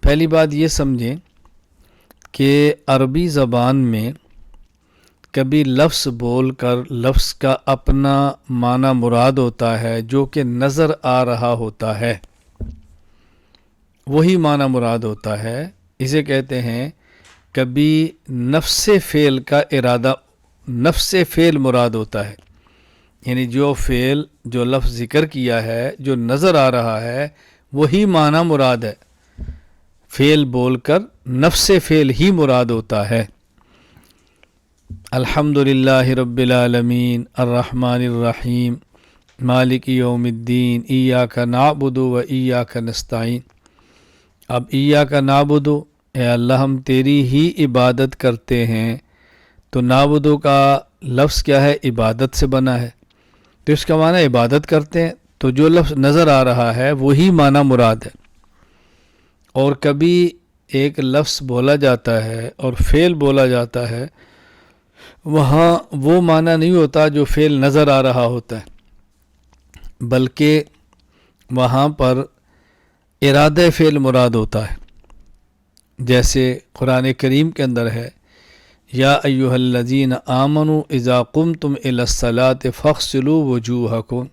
پہلی بات یہ سمجھیں کہ عربی زبان میں کبھی لفظ بول کر لفظ کا اپنا معنی مراد ہوتا ہے جو کہ نظر آ رہا ہوتا ہے، وہی معنی مراد ہوتا ہے۔ اسے کہتے ہیں کبھی نفس فعل کا ارادہ، نفس فعل مراد ہوتا ہے، یعنی جو فعل جو لفظ ذکر کیا ہے جو نظر آ رہا ہے وہی معنی مراد ہے، فعل بول کر نفس فعل ہی مراد ہوتا ہے۔ الحمدللہ رب العالمین الرحمن الرحیم مالک یوم الدین ایاک نعبد و ایاک نستعین۔ اب ایاک نعبد، اے اللہ ہم تیری ہی عبادت کرتے ہیں، تو نعبد کا لفظ کیا ہے؟ عبادت سے بنا ہے، تو اس کا معنی عبادت کرتے ہیں، تو جو لفظ نظر آ رہا ہے وہی معنی مراد ہے۔ اور کبھی ایک لفظ بولا جاتا ہے اور فعل بولا جاتا ہے، وہاں وہ معنی نہیں ہوتا جو فعل نظر آ رہا ہوتا ہے، بلکہ وہاں پر ارادہ فعل مراد ہوتا ہے۔ جیسے قرآن کریم کے اندر ہے یا ایھا الذین آمنوا اذا قمتم الی الصلاۃ فاغسلوا وجوہکم،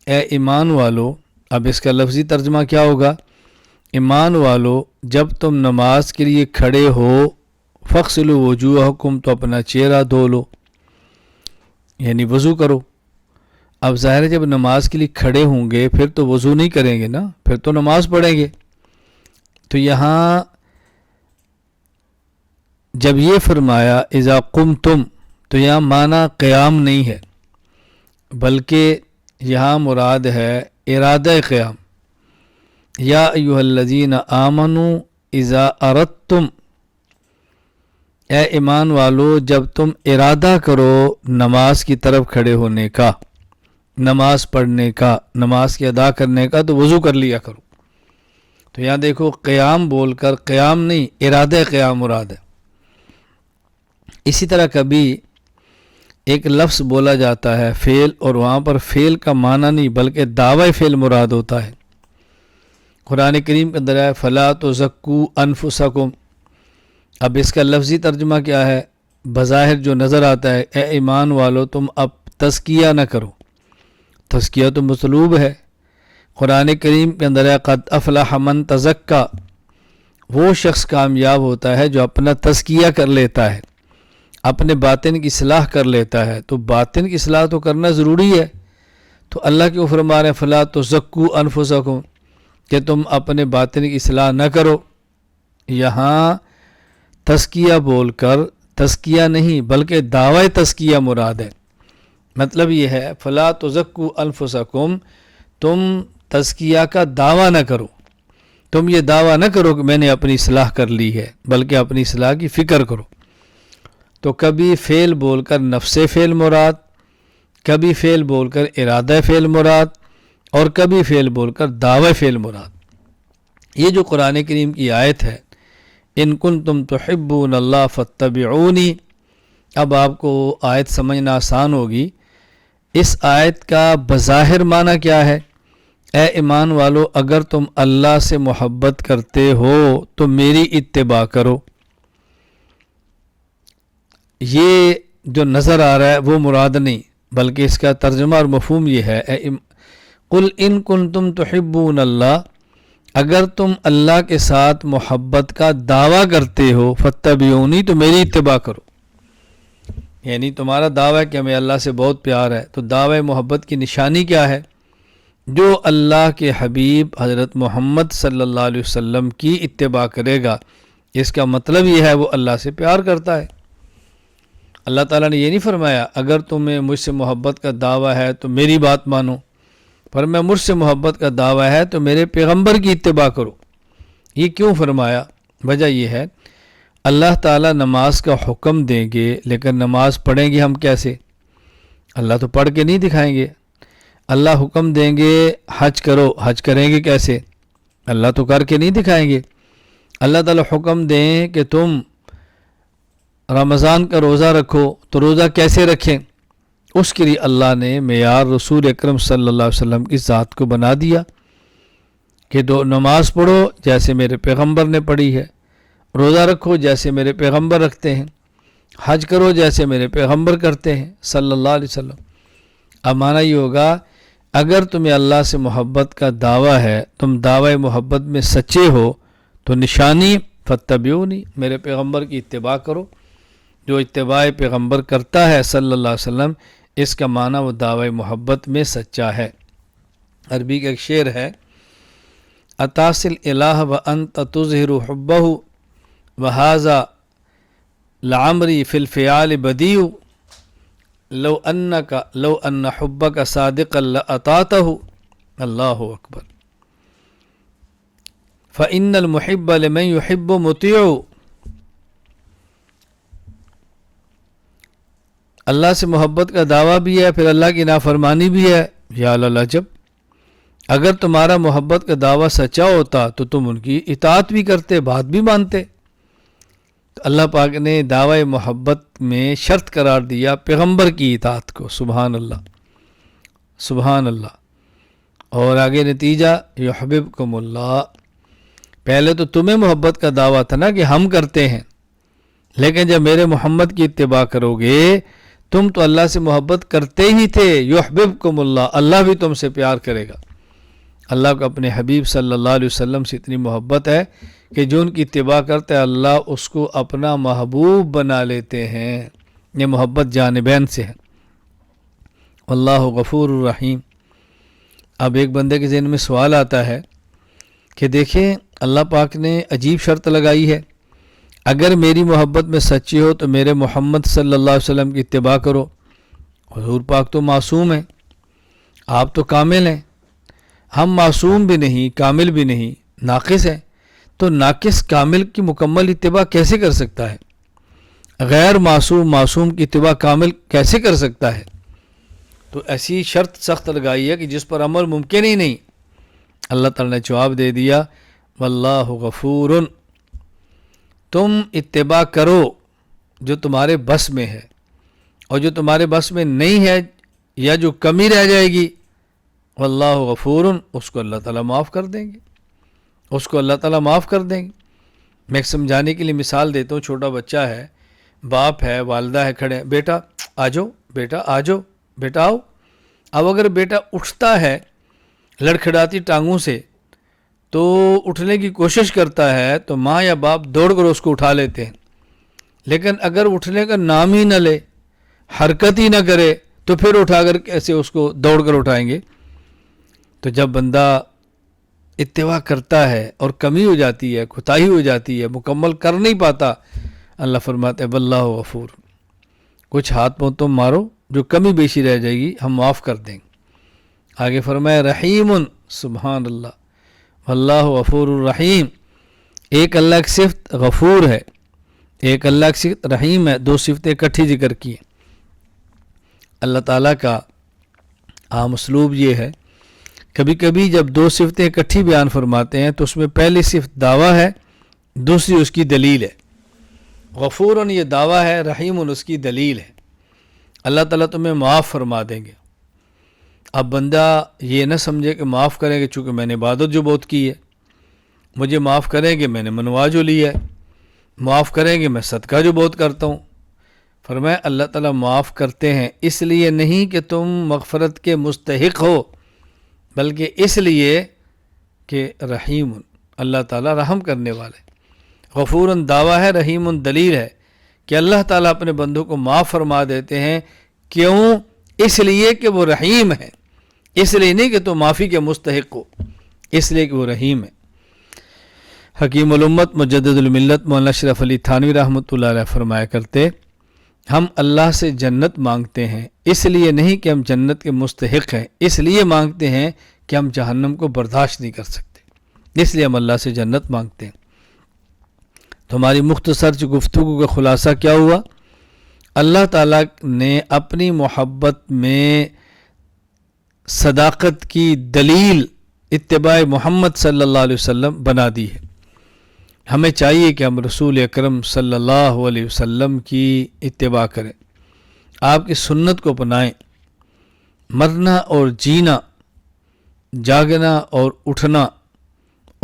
اے ایمان والو۔ اب اس کا لفظی ترجمہ کیا ہوگا؟ ایمان والو جب تم نماز کے لیے کھڑے ہو، فاغسلوا وجوہکم، تو اپنا چہرہ دھو لو، یعنی وضو کرو۔ اب ظاہر ہے جب نماز کے لیے کھڑے ہوں گے پھر تو وضو نہیں کریں گے نا، پھر تو نماز پڑھیں گے۔ تو یہاں جب یہ فرمایا اذا قمتم، تو یہاں معنی قیام نہیں ہے، بلکہ یہاں مراد ہے ارادہ قیام۔ یا ایھا الذین آمنوا اذا اردتم، اے ایمان والو جب تم ارادہ کرو نماز کی طرف کھڑے ہونے کا، نماز پڑھنے کا، نماز کی ادا کرنے کا، تو وضو کر لیا کرو۔ تو یہاں دیکھو قیام بول کر قیام نہیں، ارادہ قیام مراد ہے۔ اسی طرح کبھی ایک لفظ بولا جاتا ہے فعل، اور وہاں پر فعل کا معنی نہیں بلکہ دعوی فعل مراد ہوتا ہے۔ قرآن کریم کے اندر ہے فلا تزکوا انفسکم۔ اب اس کا لفظی ترجمہ کیا ہے؟ بظاہر جو نظر آتا ہے اے ایمان والو تم اب تزکیہ نہ کرو، تزکیہ تو مطلوب ہے۔ قرآن کریم کے اندر ہے قد افلح من تزکا، وہ شخص کامیاب ہوتا ہے جو اپنا تزکیہ کر لیتا ہے، اپنے باطن کی اصلاح کر لیتا ہے۔ تو باطن کی اصلاح تو کرنا ضروری ہے، تو اللہ کے فرما رہے ہیں فلا تزکوا انفسکم، کہ تم اپنے باطن کی اصلاح نہ کرو۔ یہاں تزکیہ بول کر تزکیہ نہیں بلکہ دعوی تزکیہ مراد ہے۔ مطلب یہ ہے فلا تزکوا انفسکم، تم تزکیہ کا دعویٰ نہ کرو، تم یہ دعویٰ نہ کرو کہ میں نے اپنی اصلاح کر لی ہے، بلکہ اپنی اصلاح کی فکر کرو۔ تو کبھی فعل بول کر نفس فعل مراد، کبھی فعل بول کر ارادہ فعل مراد، اور کبھی فعل بول کر دعوی فعل مراد۔ یہ جو قرآن کریم کی آیت ہے ان کنتم تحبون اللہ فاتبعونی، اب آپ کو آیت سمجھنا آسان ہوگی۔ اس آیت کا بظاہر معنی کیا ہے؟ اے ایمان والو اگر تم اللہ سے محبت کرتے ہو تو میری اتباع کرو۔ یہ جو نظر آ رہا ہے وہ مراد نہیں، بلکہ اس کا ترجمہ اور مفہوم یہ ہے قل ان کنتم تحبون اللہ، اگر تم اللہ کے ساتھ محبت کا دعویٰ کرتے ہو فاتبعونی، تو میری اتباع کرو۔ یعنی تمہارا دعویٰ ہے کہ ہمیں اللہ سے بہت پیار ہے، تو دعوی محبت کی نشانی کیا ہے؟ جو اللہ کے حبیب حضرت محمد صلی اللہ علیہ وسلم کی اتباع کرے گا، اس کا مطلب یہ ہے وہ اللہ سے پیار کرتا ہے۔ اللہ تعالیٰ نے یہ نہیں فرمایا اگر تمہیں مجھ سے محبت کا دعویٰ ہے تو میری بات مانو، پر میں مجھ سے محبت کا دعویٰ ہے تو میرے پیغمبر کی اتباع کرو۔ یہ کیوں فرمایا؟ وجہ یہ ہے اللہ تعالیٰ نماز کا حکم دیں گے لیکن نماز پڑھیں گے ہم کیسے؟ اللہ تو پڑھ کے نہیں دکھائیں گے۔ اللہ حکم دیں گے حج کرو، حج کریں گے کیسے؟ اللہ تو کر کے نہیں دکھائیں گے۔ اللہ تعالیٰ حکم دیں کہ تم رمضان کا روزہ رکھو تو روزہ کیسے رکھیں؟ اس کے لیے اللہ نے معیار رسول اکرم صلی اللہ علیہ وسلم کی ذات کو بنا دیا۔ کہ دو نماز پڑھو جیسے میرے پیغمبر نے پڑھی ہے، روزہ رکھو جیسے میرے پیغمبر رکھتے ہیں، حج کرو جیسے میرے پیغمبر کرتے ہیں صلی اللہ علیہ وسلم۔ اب معنی یہ ہوگا اگر تمہیں اللہ سے محبت کا دعویٰ ہے، تم دعوی محبت میں سچے ہو، تو نشانی فاتبعونی، میرے پیغمبر کی اتباع کرو۔ جو اتباع پیغمبر کرتا ہے صلی اللہ علیہ وسلم، اس کا معنی وہ دعوی محبت میں سچا ہے۔ عربی کا ایک شعر ہے، اتاصل الہ وانت تظہر حبہ وہذا لعمری فی الفعال بدیع لو ان حبک صادقا لأطاعتہ۔ اللہ اکبر۔ فإن المحب لمن يحب مطیع۔ اللہ سے محبت کا دعویٰ بھی ہے، پھر اللہ کی نافرمانی بھی ہے، یا العجب۔ اگر تمہارا محبت کا دعویٰ سچا ہوتا تو تم ان کی اطاعت بھی کرتے، بات بھی مانتے۔ تو اللہ پاک نے دعوی محبت میں شرط قرار دیا پیغمبر کی اطاعت کو، سبحان اللہ سبحان اللہ۔ اور آگے نتیجہ یحببکم اللہ۔ پہلے تو تمہیں محبت کا دعویٰ تھا نا کہ ہم کرتے ہیں، لیکن جب میرے محمد کی اتباع کرو گے، تم تو اللہ سے محبت کرتے ہی تھے، یحببکم اللہ، اللہ بھی تم سے پیار کرے گا۔ اللہ کو اپنے حبیب صلی اللہ علیہ وسلم سے اتنی محبت ہے کہ جو ان کی اتباع کرتا ہے اللہ اس کو اپنا محبوب بنا لیتے ہیں۔ یہ محبت جانبین سے ہے۔ اللہ غفور الرحیم۔ اب ایک بندے کے ذہن میں سوال آتا ہے کہ دیکھیں اللہ پاک نے عجیب شرط لگائی ہے، اگر میری محبت میں سچی ہو تو میرے محمد صلی اللہ علیہ وسلم کی اتباع کرو۔ حضور پاک تو معصوم ہیں، آپ تو کامل ہیں، ہم معصوم بھی نہیں، کامل بھی نہیں، ناقص ہیں، تو ناقص کامل کی مکمل اتباع کیسے کر سکتا ہے؟ غیر معصوم معصوم کی اتباع کامل کیسے کر سکتا ہے؟ تو ایسی شرط سخت لگائی ہے کہ جس پر عمل ممکن ہی نہیں۔ اللہ تعالیٰ نے جواب دے دیا، واللہ غفور، تم اتباع کرو جو تمہارے بس میں ہے، اور جو تمہارے بس میں نہیں ہے یا جو کمی رہ جائے گی، واللہ غفور، اس کو اللہ تعالیٰ معاف کر دیں گے، اس کو اللہ تعالیٰ معاف کر دیں گے۔ میں ایک سمجھانے کے لیے مثال دیتا ہوں، چھوٹا بچہ ہے، باپ ہے، والدہ ہے، کھڑے ہیں، بیٹا آ جاؤ، بیٹا آ جاؤ، بیٹا آؤ۔ اب اگر بیٹا اٹھتا ہے لڑکھڑاتی ٹانگوں سے تو اٹھنے کی کوشش کرتا ہے تو ماں یا باپ دوڑ کر اس کو اٹھا لیتے ہیں، لیکن اگر اٹھنے کا نام ہی نہ لے، حرکت ہی نہ کرے، تو پھر اٹھا کر کیسے اس کو دوڑ کر اٹھائیں گے؟ تو جب بندہ اتباع کرتا ہے اور کمی ہو جاتی ہے، کوتاہی ہو جاتی ہے، مکمل کر نہیں پاتا، اللہ فرماتے ہیں واللہ غفور، کچھ ہاتھ پاؤں تم مارو، جو کمی بیشی رہ جائے گی ہم معاف کر دیں گے۔ آگے فرمایا رحیم، سبحان اللہ، واللہ غفور الرحیم۔ ایک اللہ کی صفت غفور ہے، ایک اللہ کی صفت رحیم ہے، دو صفتیں اکٹھی ذکر کی ہیں۔ اللہ تعالیٰ کا عام اسلوب یہ ہے، کبھی کبھی جب دو صفتیں اکٹھی بیان فرماتے ہیں تو اس میں پہلی صفت دعویٰ ہے، دوسری اس کی دلیل ہے۔ غفور یہ دعویٰ ہے، رحیم اس کی دلیل ہے۔ اللہ تعالیٰ تمہیں معاف فرما دیں گے۔ اب بندہ یہ نہ سمجھے کہ معاف کریں گے چونکہ میں نے عبادت جو بہت کی ہے، مجھے معاف کریں گے میں نے منوا جو لیا ہے، معاف کریں گے میں صدقہ جو بہت کرتا ہوں۔ فرمایا اللہ تعالیٰ معاف کرتے ہیں اس لیے نہیں کہ تم مغفرت کے مستحق ہو، بلکہ اس لیے کہ رحیم، اللہ تعالیٰ رحم کرنے والے۔ غفور دعویٰ ہے، رحیم دلیل ہے کہ اللہ تعالیٰ اپنے بندوں کو معاف فرما دیتے ہیں۔ کیوں؟ اس لیے کہ وہ رحیم ہے، اس لیے نہیں کہ تو معافی کے مستحق ہو، اس لیے کہ وہ رحیم ہے۔ حکیم الامت مجدد الملت مولانا اشرف علی تھانوی رحمۃ اللہ علیہ فرمایا کرتے، ہم اللہ سے جنت مانگتے ہیں اس لیے نہیں کہ ہم جنت کے مستحق ہیں، اس لیے مانگتے ہیں کہ ہم جہنم کو برداشت نہیں کر سکتے، اس لیے ہم اللہ سے جنت مانگتے ہیں۔ تو ہماری مختصر گفتگو کا خلاصہ کیا ہوا؟ اللہ تعالیٰ نے اپنی محبت میں صداقت کی دلیل اتباع محمد صلی اللہ علیہ وسلم بنا دی ہے۔ ہمیں چاہیے کہ ہم رسول اکرم صلی اللہ علیہ وسلم کی اتباع کریں، آپ کی سنت کو اپنائیں۔ مرنا اور جینا، جاگنا اور اٹھنا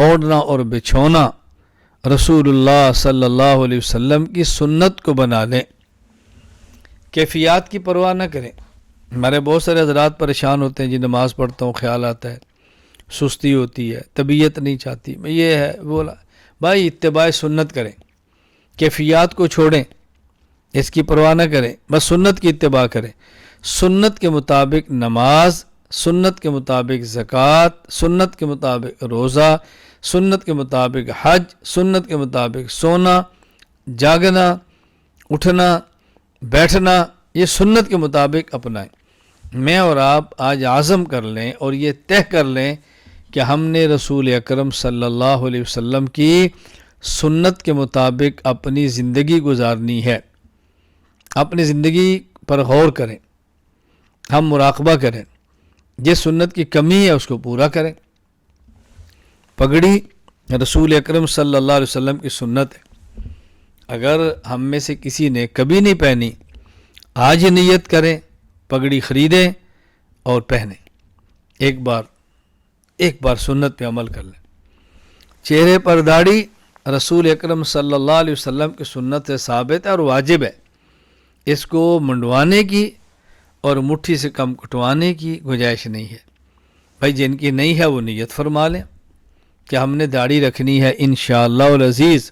اوڑھنا اور بچھونا رسول اللہ صلی اللہ علیہ وسلم کی سنت کو بنا لیں، کیفیات کی پرواہ نہ کریں۔ ہمارے بہت سارے حضرات پریشان ہوتے ہیں، جی نماز پڑھتا ہوں خیال آتا ہے، سستی ہوتی ہے، طبیعت نہیں چاہتی، میں یہ ہے بولا، بھائی اتباع سنت کریں، کیفیات کو چھوڑیں، اس کی پرواہ نہ کریں، بس سنت کی اتباع کریں۔ سنت کے مطابق نماز، سنت کے مطابق زکوٰۃ، سنت کے مطابق روزہ، سنت کے مطابق حج، سنت کے مطابق سونا، جاگنا، اٹھنا، بیٹھنا، یہ سنت کے مطابق اپنائیں۔ میں اور آپ آج عزم کر لیں اور یہ طے کر لیں کہ ہم نے رسول اکرم صلی اللہ علیہ وسلم کی سنت کے مطابق اپنی زندگی گزارنی ہے۔ اپنی زندگی پر غور کریں، ہم مراقبہ کریں، جس سنت کی کمی ہے اس کو پورا کریں۔ پگڑی رسول اکرم صلی اللہ علیہ وسلم کی سنت ہے، اگر ہم میں سے کسی نے کبھی نہیں پہنی، آج نیت کریں، پگڑی خریدیں اور پہنیں، ایک بار سنت پہ عمل کر لیں۔ چہرے پر داڑھی رسول اکرم صلی اللہ علیہ وسلم کی سنت سے ثابت ہے اور واجب ہے، اس کو منڈوانے کی اور مٹھی سے کم کٹوانے کی گنجائش نہیں ہے۔ بھائی جن کی نہیں ہے وہ نیت فرما لیں کہ ہم نے داڑھی رکھنی ہے انشاءاللہ العزیز۔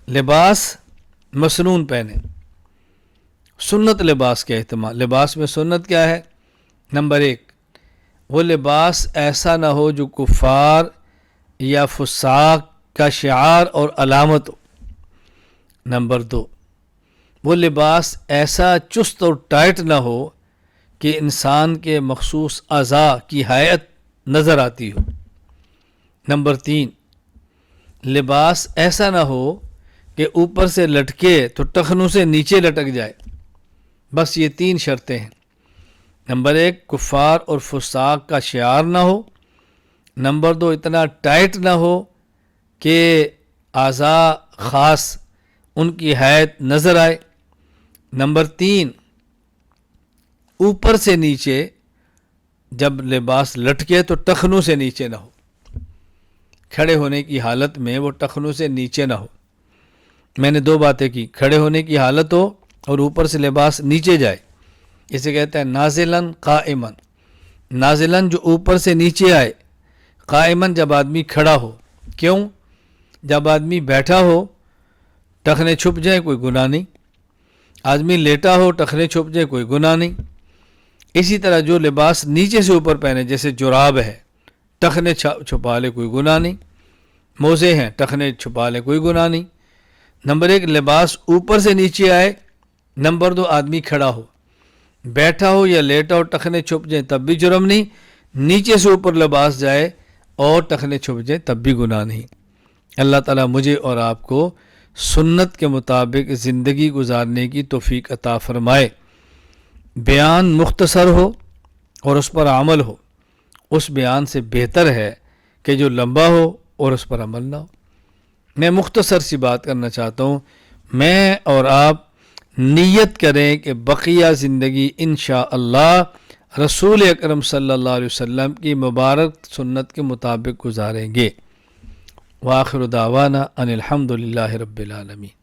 لباس مسنون پہنیں، سنت لباس کا اہتمام۔ لباس میں سنت کیا ہے؟ نمبر 1، وہ لباس ایسا نہ ہو جو کفار یا فساق کا شعار اور علامت ہو۔ نمبر 2، وہ لباس ایسا چست اور ٹائٹ نہ ہو کہ انسان کے مخصوص اعضاء کی حیت نظر آتی ہو۔ نمبر 3، لباس ایسا نہ ہو کہ اوپر سے لٹکے تو ٹخنوں سے نیچے لٹک جائے۔ بس یہ 3 شرطیں ہیں۔ نمبر 1، کفار اور فساق کا شعار نہ ہو۔ نمبر 2، اتنا ٹائٹ نہ ہو کہ اعضاء خاص ان کی حیت نظر آئے۔ نمبر 3، اوپر سے نیچے جب لباس لٹکے تو ٹخنوں سے نیچے نہ ہو، کھڑے ہونے کی حالت میں وہ ٹخنوں سے نیچے نہ ہو۔ میں نے 2 باتیں کی، کھڑے ہونے کی حالت ہو اور اوپر سے لباس نیچے جائے، اسے کہتے ہیں نازلاً قائماً۔ نازلاً جو اوپر سے نیچے آئے، قائماً جب آدمی کھڑا ہو۔ کیوں؟ جب آدمی بیٹھا ہو ٹخنے چھپ جائیں کوئی گناہ نہیں، آدمی لیٹا ہو ٹخنے چھپ جائیں کوئی گناہ نہیں۔ اسی طرح جو لباس نیچے سے اوپر پہنے، جیسے جراب ہے ٹخنے چھپا لے کوئی گناہ نہیں، موزے ہیں ٹخنے چھپا لے کوئی گناہ نہیں۔ نمبر 1، لباس اوپر سے نیچے آئے۔ نمبر 2، آدمی کھڑا ہو، بیٹھا ہو یا لیٹا ہو ٹخنے چھپ جائیں تب بھی جرم نہیں، نیچے سے اوپر لباس جائے اور ٹخنے چھپ جائیں تب بھی گناہ نہیں۔ اللہ تعالیٰ مجھے اور آپ کو سنت کے مطابق زندگی گزارنے کی توفیق عطا فرمائے۔ بیان مختصر ہو اور اس پر عمل ہو، اس بیان سے بہتر ہے کہ جو لمبا ہو اور اس پر عمل نہ ہو۔ میں مختصر سی بات کرنا چاہتا ہوں، میں اور آپ نیت کریں کہ بقیہ زندگی انشاءاللہ رسول اکرم صلی اللہ علیہ وسلم کی مبارک سنت کے مطابق گزاریں گے۔ وآخر دعوانا ان الحمد للہ رب العالمین۔